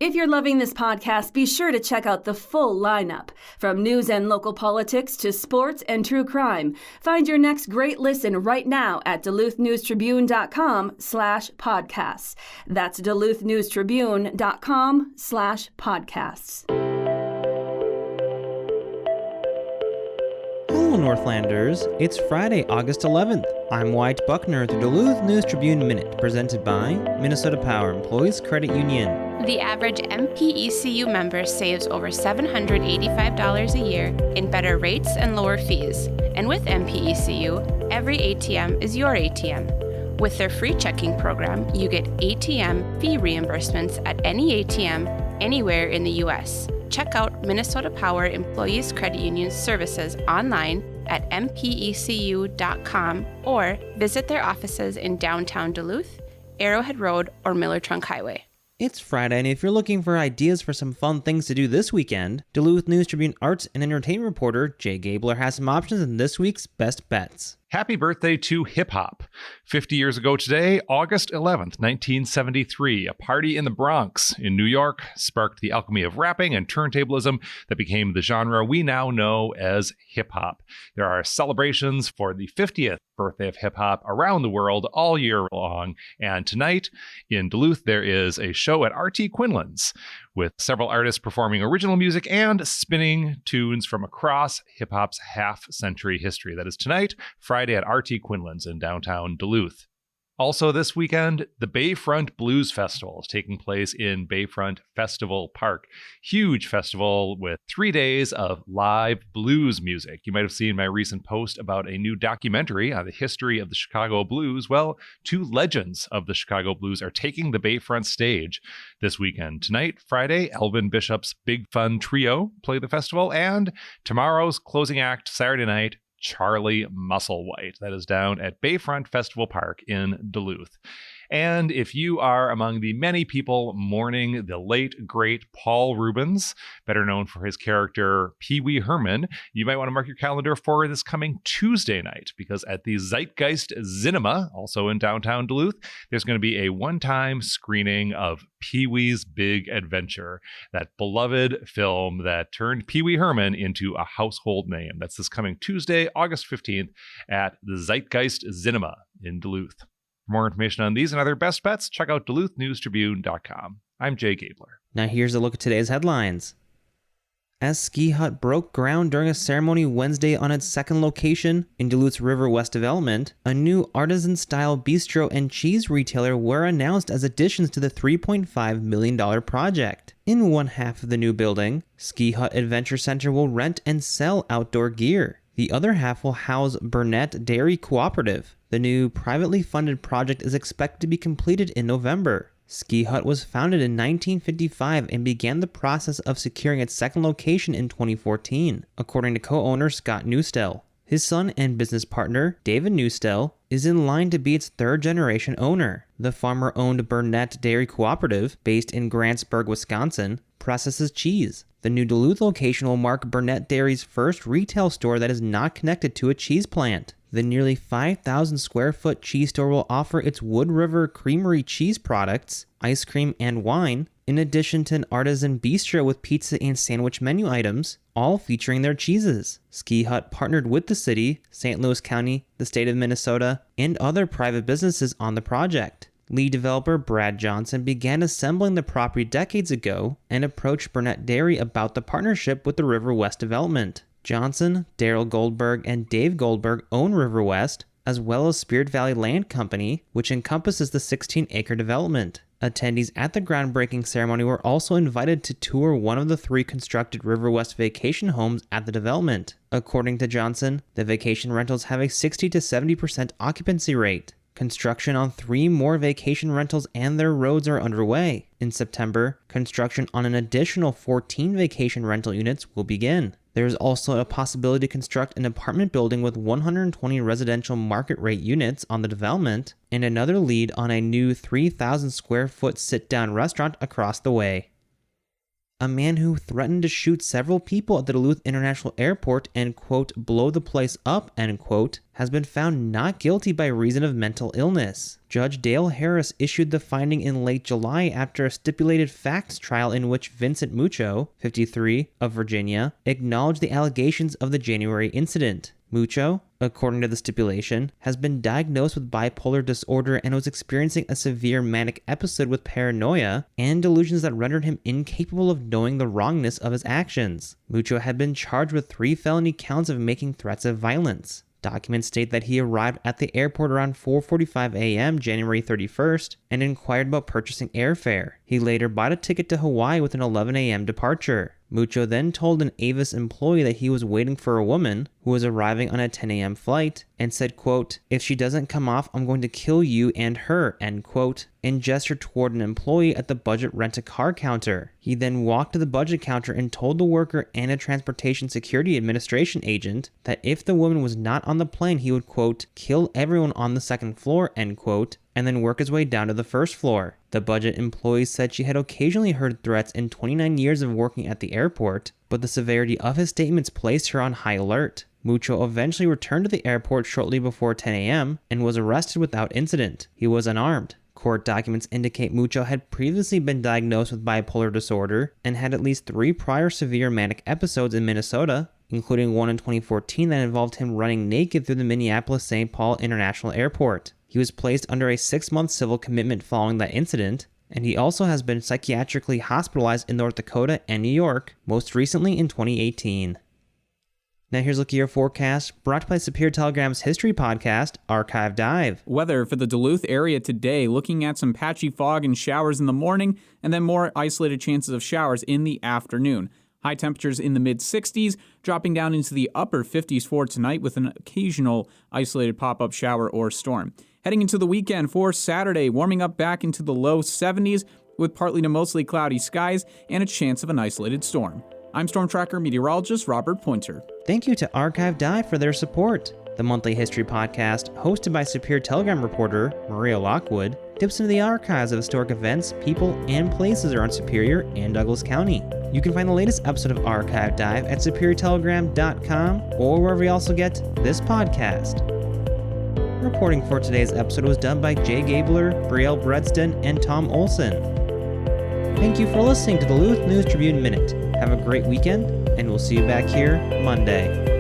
If you're loving this podcast, be sure to check out the full lineup. From news and local politics to sports and true crime. Find your next great listen right now at duluthnewstribune.com/podcasts. That's duluthnewstribune.com/podcasts. Hello, Northlanders. It's Friday, August 11th. I'm Wyatt Buckner with the Duluth News Tribune Minute, presented by Minnesota Power Employees Credit Union. The average MPECU member saves over $785 a year in better rates and lower fees. And with MPECU, every ATM is your ATM. With their free checking program, you get ATM fee reimbursements at any ATM anywhere in the U.S. Check out Minnesota Power Employees Credit Union's services online at mpecu.com or visit their offices in downtown Duluth, Arrowhead Road, or Miller Trunk Highway. It's Friday, and if you're looking for ideas for some fun things to do this weekend, Duluth News Tribune arts and entertainment reporter Jay Gabler has some options in this week's Best Bets. Happy birthday to hip-hop. 50 years ago today, August 11th, 1973, a party in the Bronx in New York sparked the alchemy of rapping and turntablism that became the genre we now know as hip-hop. There are celebrations for the 50th birthday of hip-hop around the world all year long, and tonight in Duluth there is a show at RT Quinlan's with several artists performing original music and spinning tunes from across hip-hop's half-century history. That is tonight, Friday at RT Quinlan's in downtown Duluth. Also this weekend, the Bayfront Blues Festival is taking place in Bayfront Festival Park. Huge festival with 3 days of live blues music. You might have seen my recent post about a new documentary on the history of the Chicago Blues. Well, two legends of the Chicago Blues are taking the Bayfront stage this weekend. Tonight, Friday, Elvin Bishop's Big Fun Trio play the festival, and tomorrow's closing act, Saturday night, Charlie Musselwhite. That is down at Bayfront Festival Park in Duluth. And if you are among the many people mourning the late, great Paul Reubens, better known for his character Pee Wee Herman, you might want to mark your calendar for this coming Tuesday night, because at the Zeitgeist Cinema, also in downtown Duluth, there's going to be a one-time screening of Pee Wee's Big Adventure, that beloved film that turned Pee Wee Herman into a household name. That's this coming Tuesday, August 15th at the Zeitgeist Cinema in Duluth. For more information on these and other best bets, check out duluthnewstribune.com. I'm Jay Gabler. Now here's a look at today's headlines. As Ski Hut broke ground during a ceremony Wednesday on its second location in Duluth's River West development, a new artisan-style bistro and cheese retailer were announced as additions to the $3.5 million project. In one half of the new building, Ski Hut Adventure Center will rent and sell outdoor gear. The other half will house Burnett Dairy Cooperative. The new privately funded project is expected to be completed in November. Ski Hut was founded in 1955 and began the process of securing its second location in 2014, according to co-owner Scott Newstell. His son and business partner, David Newstell, is in line to be its third-generation owner. The farmer-owned Burnett Dairy Cooperative, based in Grantsburg, Wisconsin, processes cheese. The new Duluth location will mark Burnett Dairy's first retail store that is not connected to a cheese plant. The nearly 5,000 square foot cheese store will offer its Wood River Creamery cheese products, ice cream, and wine, in addition to an artisan bistro with pizza and sandwich menu items, all featuring their cheeses. Ski Hut partnered with the city, St. Louis County, the state of Minnesota, and other private businesses on the project. Lead developer Brad Johnson began assembling the property decades ago and approached Burnett Dairy about the partnership with the River West development. Johnson, Daryl Goldberg, and Dave Goldberg own River West, as well as Spirit Valley Land Company, which encompasses the 16-acre development. Attendees at the groundbreaking ceremony were also invited to tour one of the 3 constructed River West vacation homes at the development. According to Johnson, the vacation rentals have a 60 to 70% occupancy rate. Construction on 3 more vacation rentals and their roads are underway. In September, construction on an additional 14 vacation rental units will begin. There is also a possibility to construct an apartment building with 120 residential market rate units on the development, and another lead on a new 3,000 square foot sit-down restaurant across the way. a man who threatened to shoot several people at the Duluth International Airport and, quote, blow the place up, end quote, has been found not guilty by reason of mental illness. Judge Dale Harris issued the finding in late July after a stipulated facts trial in which Vincent Mucho, 53, of Virginia, acknowledged the allegations of the January incident. Mucho, according to the stipulation, has been diagnosed with bipolar disorder and was experiencing a severe manic episode with paranoia and delusions that rendered him incapable of knowing the wrongness of his actions. Mucho had been charged with 3 felony counts of making threats of violence. Documents state that he arrived at the airport around 4:45 a.m. January 31st and inquired about purchasing airfare. He later bought a ticket to Hawaii with an 11 a.m. departure. Mucho then told an Avis employee that he was waiting for a woman who was arriving on a 10 a.m. flight and said, quote, "If she doesn't come off, I'm going to kill you and her," end quote, and gestured toward an employee at the budget rent-a-car counter. He then walked to the budget counter and told the worker and a Transportation Security Administration agent that if the woman was not on the plane, he would, quote, "kill everyone on the second floor," end quote, and then work his way down to the first floor. The budget employee said she had occasionally heard threats in 29 years of working at the airport, but the severity of his statements placed her on high alert. Mucho eventually returned to the airport shortly before 10 a.m. and was arrested without incident. He was unarmed. Court documents indicate Mucho had previously been diagnosed with bipolar disorder and had at least 3 prior severe manic episodes in Minnesota, including one in 2014 that involved him running naked through the Minneapolis-St. Paul International Airport. He was placed under a 6-month civil commitment following that incident, and he also has been psychiatrically hospitalized in North Dakota and New York, most recently in 2018. Now here's a look at your forecast, brought to you by Superior Telegram's history podcast, Archive Dive. Weather for the Duluth area today, looking at some patchy fog and showers in the morning, and then more isolated chances of showers in the afternoon. High temperatures in the mid-60s, dropping down into the upper 50s for tonight with an occasional isolated pop-up shower or storm. Heading into the weekend for Saturday, warming up back into the low 70s with partly to mostly cloudy skies and a chance of an isolated storm. I'm Storm Tracker meteorologist Robert Pointer. Thank you to Archive Dive for their support. The monthly history podcast, hosted by Superior Telegram reporter Maria Lockwood, dips into the archives of historic events, people, and places around Superior and Douglas County. You can find the latest episode of Archive Dive at superiortelegram.com or wherever you also get this podcast. Reporting for today's episode was done by Jay Gabler, Brielle Bredston, and Tom Olson. Thank you for listening to the Duluth News Tribune Minute. Have a great weekend, and we'll see you back here Monday.